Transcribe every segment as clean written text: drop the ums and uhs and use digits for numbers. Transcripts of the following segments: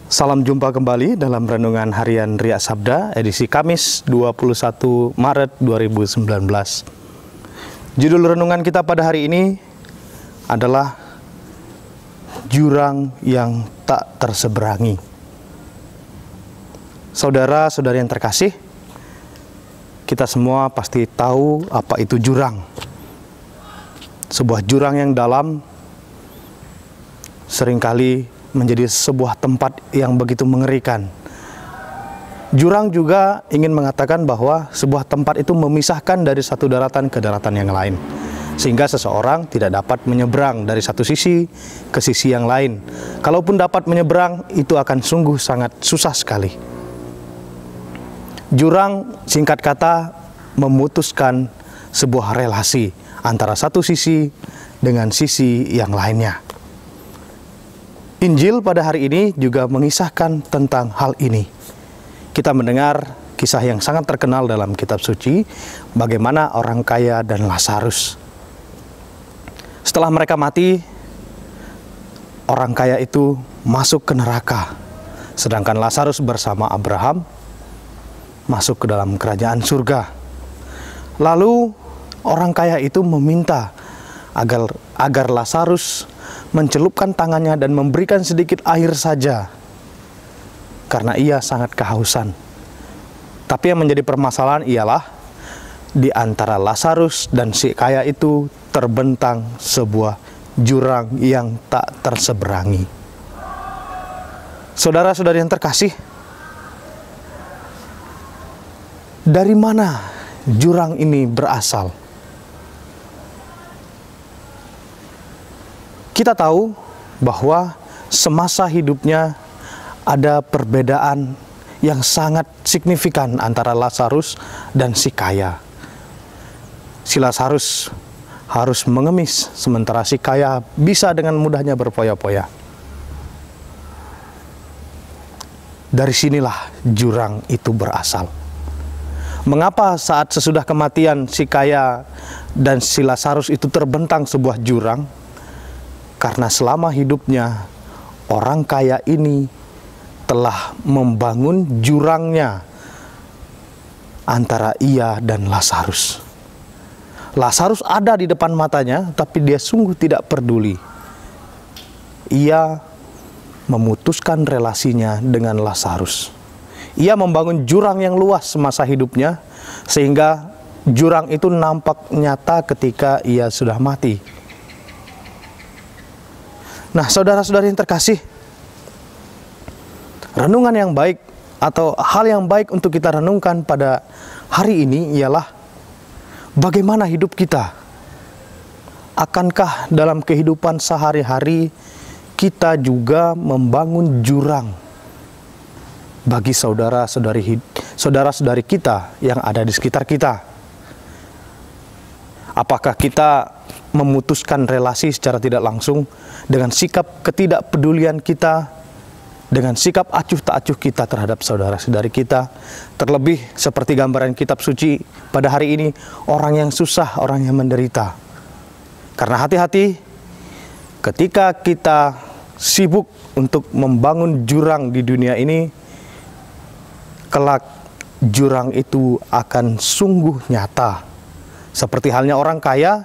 Salam jumpa kembali dalam Renungan Harian Ria Sabda, edisi Kamis 21 Maret 2019. Judul renungan kita pada hari ini adalah Jurang yang tak terseberangi. Saudara-saudari yang terkasih, kita semua pasti tahu apa itu jurang. Sebuah jurang yang dalam seringkali menjadi sebuah tempat yang begitu mengerikan. Jurang juga ingin mengatakan bahwa sebuah tempat itu memisahkan dari satu daratan ke daratan yang lain, sehingga seseorang tidak dapat menyeberang dari satu sisi ke sisi yang lain. Kalaupun dapat menyeberang, itu akan sungguh sangat susah sekali. Jurang, singkat kata, memutuskan sebuah relasi antara satu sisi dengan sisi yang lainnya. Injil pada hari ini juga mengisahkan tentang hal ini. Kita mendengar kisah yang sangat terkenal dalam kitab suci, bagaimana orang kaya dan Lazarus. Setelah mereka mati, orang kaya itu masuk ke neraka, sedangkan Lazarus bersama Abraham masuk ke dalam kerajaan surga. Lalu orang kaya itu meminta agar Lazarus mencelupkan tangannya dan memberikan sedikit air saja, karena ia sangat kehausan. Tapi yang menjadi permasalahan ialah di antara Lazarus dan si kaya itu terbentang sebuah jurang yang tak terseberangi. Saudara-saudari yang terkasih, dari mana jurang ini berasal? Kita tahu bahwa semasa hidupnya ada perbedaan yang sangat signifikan antara Lazarus dan si kaya. Si Lazarus harus mengemis, sementara si kaya bisa dengan mudahnya berpoya-poya. Dari sinilah jurang itu berasal. Mengapa saat sesudah kematian si kaya dan si Lazarus itu terbentang sebuah jurang? Karena selama hidupnya orang kaya ini telah membangun jurangnya antara ia dan Lazarus. Lazarus ada di depan matanya, tapi dia sungguh tidak peduli. Ia memutuskan relasinya dengan Lazarus. Ia membangun jurang yang luas semasa hidupnya, sehingga jurang itu nampak nyata ketika ia sudah mati. Nah, saudara-saudari yang terkasih, renungan yang baik atau hal yang baik untuk kita renungkan pada hari ini ialah bagaimana hidup kita. Akankah dalam kehidupan sehari-hari kita juga membangun jurang bagi saudara-saudari kita yang ada di sekitar kita? Apakah kita memutuskan relasi secara tidak langsung dengan sikap ketidakpedulian kita, dengan sikap acuh tak acuh kita terhadap saudara-saudari kita? Terlebih seperti gambaran kitab suci pada hari ini, orang yang susah, orang yang menderita. Karena hati-hati ketika kita sibuk untuk membangun jurang di dunia ini, kelak jurang itu akan sungguh nyata. Seperti halnya orang kaya,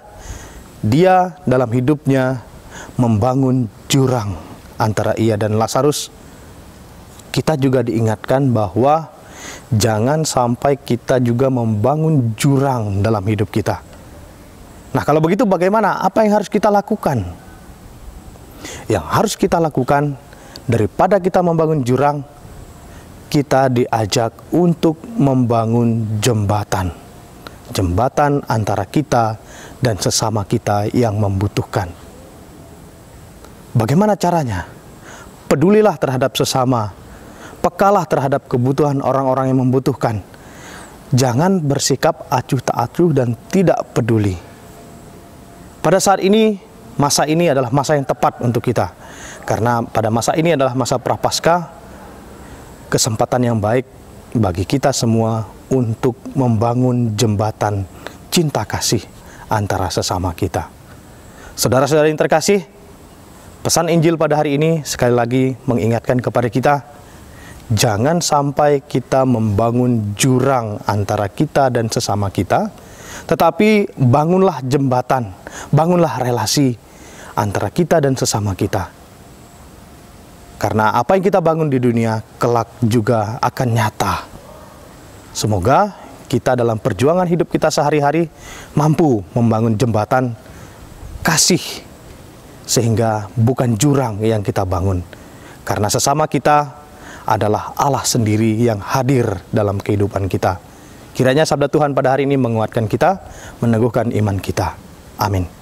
dia dalam hidupnya membangun jurang antara ia dan Lazarus. Kita juga diingatkan bahwa jangan sampai kita juga membangun jurang dalam hidup kita. Nah, kalau begitu bagaimana? Apa yang harus kita lakukan? Yang harus kita lakukan, daripada kita membangun jurang, kita diajak untuk membangun jembatan. Jembatan antara kita dan sesama kita yang membutuhkan. Bagaimana caranya? Pedulilah terhadap sesama. Pekalah terhadap kebutuhan orang-orang yang membutuhkan. Jangan bersikap acuh tak acuh dan tidak peduli. Pada saat ini, masa ini adalah masa yang tepat untuk kita. Karena pada masa ini adalah masa prapaskah, kesempatan yang baik bagi kita semua untuk membangun jembatan cinta kasih antara sesama kita. Saudara-saudari yang terkasih, Pesan Injil pada hari ini sekali lagi mengingatkan kepada kita, jangan sampai kita membangun jurang antara kita dan sesama kita, tetapi bangunlah jembatan, bangunlah relasi antara kita dan sesama kita. Karena apa yang kita bangun di dunia, kelak juga akan nyata. Semoga kita dalam perjuangan hidup kita sehari-hari mampu membangun jembatan kasih, sehingga bukan jurang yang kita bangun. Karena sesama kita adalah Allah sendiri yang hadir dalam kehidupan kita. Kiranya sabda Tuhan pada hari ini menguatkan kita, meneguhkan iman kita. Amin.